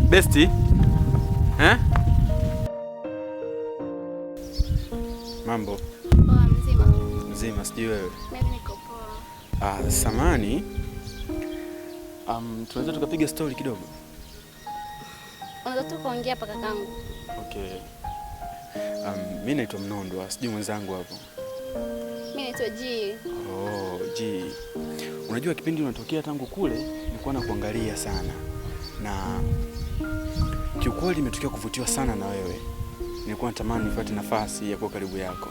Besti? Eh? Mambo? Poa, mzima. Mzima, sijui wewe. Mimi niko poa. Samani. Tunaweza tukapiga story kidogo? Unaweza tu kuongea hapa kakangu. Okay. Mimi naitwa Mnondo, sijui mwenzangu hapo. Mimi naitwa G. Oh, G. Unajua kipindi unatokea tangu kule, nilikuwa nakuangalia sana. Na kiukweli nimetokea kuvutiwa sana na wewe. Nilikuwa natamani nipate nafasi ya kuwa karibu yako.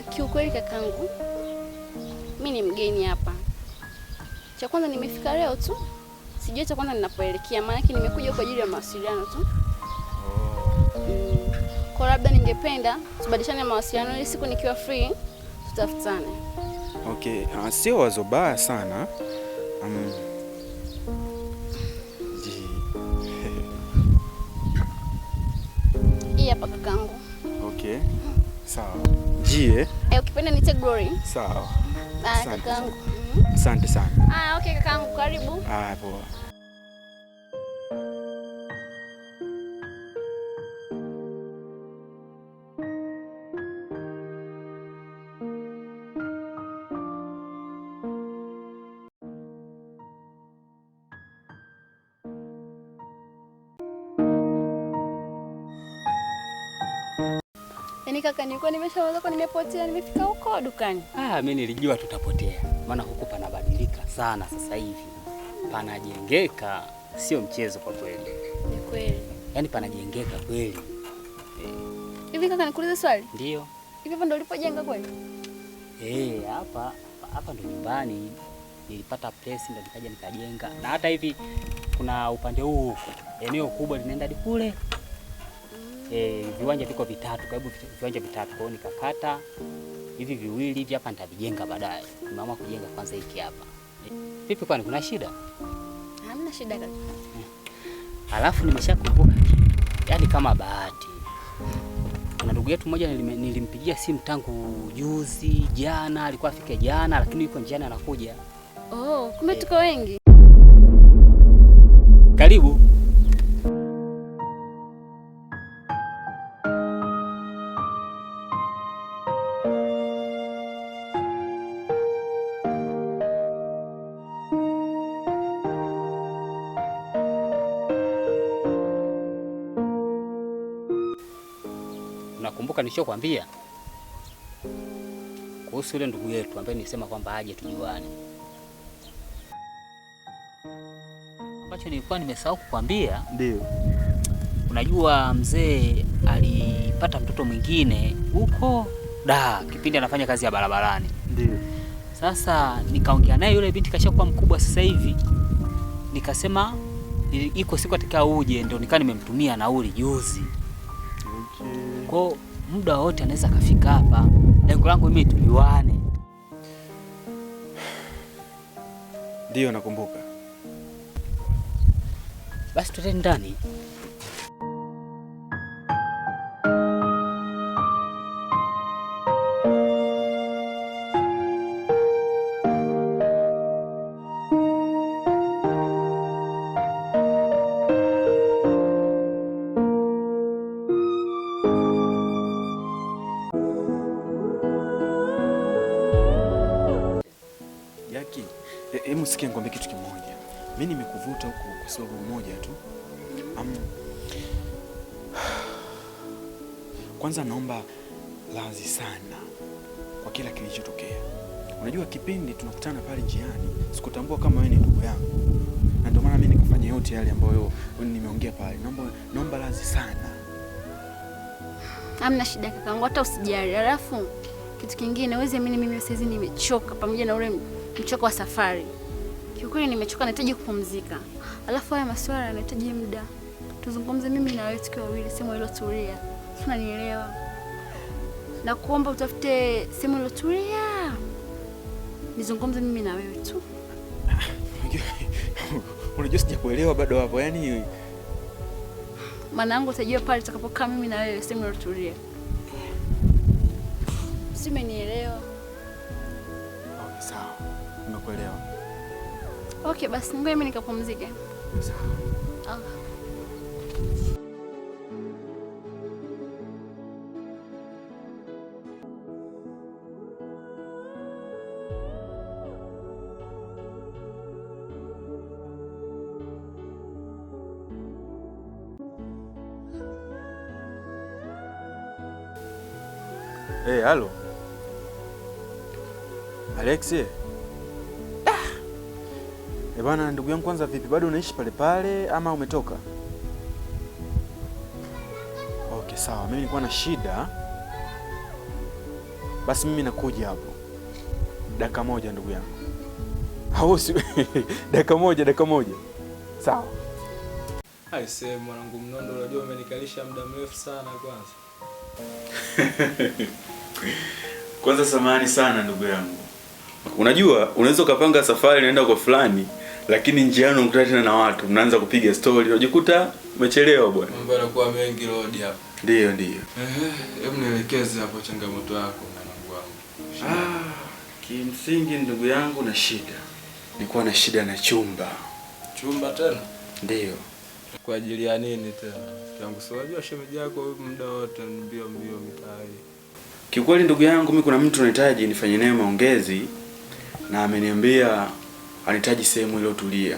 Kiukweli kakangu, mimi ni mgeni hapa. Cha kwanza nimefika leo tu. Sijui cha kwanza ninapoelekea, maana yake nimekuja kwa ajili ya mawasiliano tu. Kwa labda ningependa tubadilishane mawasiliano ili siku nikiwa free tutafutane. Okay, sio wazo baya sana. Hii hapa kakangu. Okay. Sawa. Jie. Ukipenda niite Glory. Sawa. Kakangu. Asante sana. Okay kakangu, karibu. Poa. Yaani kaka, nilikuwa nimeshawaza kwa nimepotea, nimefika huko dukani. Mimi nilijua tutapotea. Maana huko panabadilika sana sasa hivi. Panajengeka, sio mchezo kwa kweli. Ni kweli. Yaani panajengeka kweli. Hivi kaka, nikuulize swali? Ndio. Hivi hapa ndio ulipojenga kweli? Hapa ndo nyumbani. Nilipata place ndo nikaja nikajenga. Na hata hivi kuna upande huu huko. Eneo kubwa linaenda hadi kule. Viwanja viko vitatu, karibu viwanja vitatu. Kwa hiyo nikakata hivi viwili hivi hapa nitavijenga baadaye. Nimeamua kujenga kwanza hiki hapa. Vipi kwani kuna shida? Hamna shida kaka. Alafu nimeshakumbuka. Yaani kama bahati. Kuna ndugu yetu mmoja nilimpigia simu tangu juzi, jana, alikuwa afike jana lakini yuko njiani anakuja. Kumbe tuko wengi. Karibu. Unakumbuka nilichokuambia kuhusu yule ndugu yetu ambaye nilisema kwamba aje tujuane? Ambacho nilikuwa nimesahau kukwambia. Ndio. Unajua mzee alipata mtoto mwingine huko kipindi anafanya kazi ya barabarani. Ndio. Sasa nikaongea naye, yule binti kashakuwa mkubwa sasa hivi. Nikasema iko siku ataka uje, ndio nikaa nimemtumia nauli juzi. Okay. Kwa muda wote anaweza kafika hapa. Lengo langu mimi tujuane. Ndio nakumbuka. Basi tutende ndani. Hebu sikia nikwambie kitu kimoja. Mimi nimekuvuta huku kwa sababu moja tu. Kwanza naomba radhi sana kwa kila kilichotokea. Unajua kipindi tunakutana pale njiani, sikutambua kama wewe ni ndugu yangu. Na ndio maana mimi nikafanya yote yale ambayo nimeongea pale. Naomba radhi sana. Hamna shida kakangu, hata usijali. Alafu kitu kingine, wewe mimi sasa nimechoka pamoja na ule mchoko wa safari. Kiukweli nimechoka, nahitaji kupumzika. Alafu haya maswala yanahitaji muda. Tuzungumze mimi na wewe tukiwa wawili, sehemu iliyotulia. Unanielewa? Na kuomba utafute sehemu iliyotulia. Nizungumze mimi na wewe tu. Unajua sijakuelewa bado hapo. Yaani maana yangu utajua pale tutakapokaa mimi na wewe sehemu iliyotulia. Simenielewa? Okay, sawa. Nimekuelewa. Okay, basi ngoja mimi nikapumzike. Sawa. Okay. Hey, halo. Alexi. Bana, ndugu yangu, kwanza vipi? Bado unaishi pale pale ama umetoka? Okay, sawa. Mimi nilikuwa na shida. Basi mimi nakuja hapo. Dakika moja ndugu yangu. Hausi. Dakika moja. Sawa. Aisee, mwanangu Mnondo, unajua umenikalisha muda mrefu sana kwanza. Kwanza samahani sana ndugu yangu. Unajua, unaweza ukapanga safari naenda kwa fulani, lakini njiani unakutana tena na watu, mnaanza kupiga story, unajikuta umechelewa bwana. Mambo yanakuwa mengi road hapa. Ndio. Hebu nielekeze hapo changamoto yako mwanangu wangu. Kimsingi ndugu yangu na shida. Nilikuwa na shida na chumba. Chumba tena? Ndio. Kwa ajili ya nini tena? Tangu si unajua shemeji yako muda wote mbio mitaani. Kiukweli ndugu yangu, mimi kuna mtu anahitaji nifanye naye maongezi na ameniambia anahitaji sehemu iliyotulia.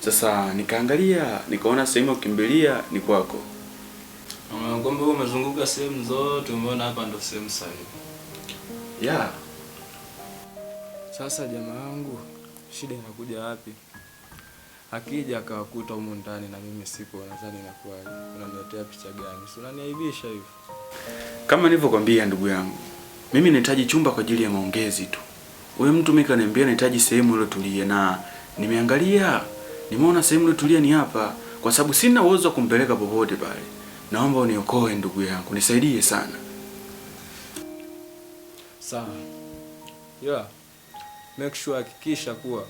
Sasa nikaangalia, nikaona sehemu ya kukimbilia ni kwako. Ngombe wewe umezunguka sehemu zote, umeona hapa ndo sehemu sahihi. Yeah. Sasa jamaa wangu, shida inakuja wapi? Akija akawakuta humu ndani na mimi sipo, nadhani inakuwaje? Unaniletea picha gani? Si unaniaibisha hivi? Kama nilivyokuambia ndugu yangu, mimi nahitaji chumba kwa ajili ya maongezi tu. Wewe mtu mimi kaniambia nahitaji sehemu iliyotulia na nimeangalia, nimeona sehemu iliyotulia ni hapa, kwa sababu sina uwezo wa kumpeleka popote pale. Naomba uniokoe ndugu yangu, nisaidie sana. Sawa. Yeah. Make sure hakikisha kuwa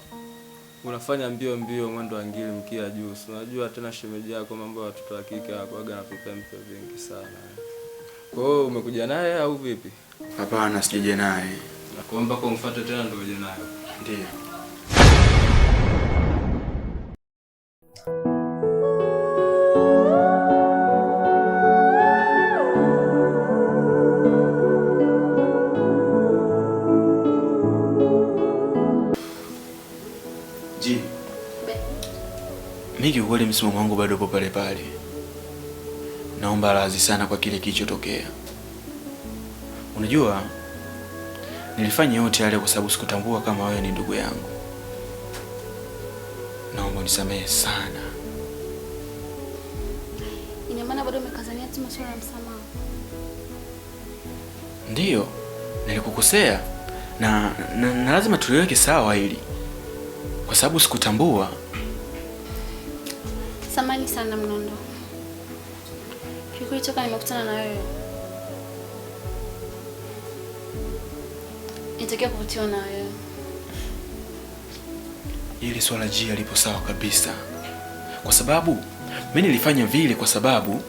unafanya mbio mwendo wa ngili mkia juu. Unajua tena shemeji yako mambo ya watoto wa kike hapo aga na pipa vingi sana. Kwa hiyo umekuja naye au vipi? Hapana, sijaje naye. Nakuomba kwa umfuate tena ndio uje naye. Ndio. Mimi kweli msimamo wangu bado upo pale pale. Naomba radhi sana kwa kile kilichotokea. Unajua, nilifanya yote yale kwa sababu sikutambua kama wewe ni ndugu yangu. Naomba unisamehe sana. Ina maana bado umekazania tu masuala ya msamaha? Ndiyo, nilikukosea na lazima tuliweke sawa hili. Kwa sababu sikutambua. Samahani sana Mnondo. Kikweli toka nimekutana na wewe, nitakia kuvutiwa na wewe. Hili swala jia lipo sawa kabisa. Kwa sababu mimi nilifanya vile kwa sababu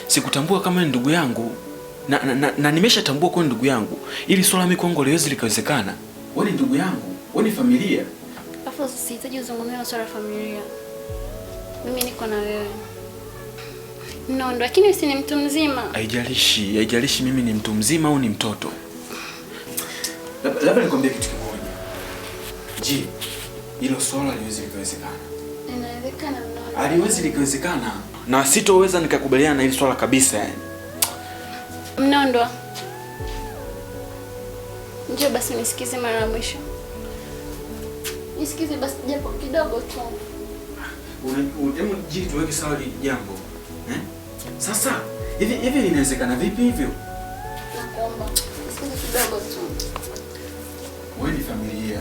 sikutambua kama ni ndugu yangu na nimeshatambua kwa ndugu yangu. Ili swala mimi kwangu liwezi likawezekana. Wewe ni ndugu yangu, wewe ni familia. Afu sihitaji uzungumzie na swala la familia. Mimi niko na wewe. Mnondo, lakini si ni mtu mzima. Haijalishi mimi ni mtu mzima au ni mtoto. Labda nikwambie kitu kimoja. Je, hilo swala haliwezi likawezekana? Inawezekana Mnondo. Haliwezi likawezekana. Na sitoweza nikakubaliana na hili swala kabisa yani. Mnondo. Njoo basi nisikize mara ya mwisho. Nisikize basi japo kidogo tu. Hebu je, tuweke sawa hili jambo. Sasa, hivi inawezekana vipi hivyo? Nakuomba, nisikize kidogo tu. Wewe ni familia.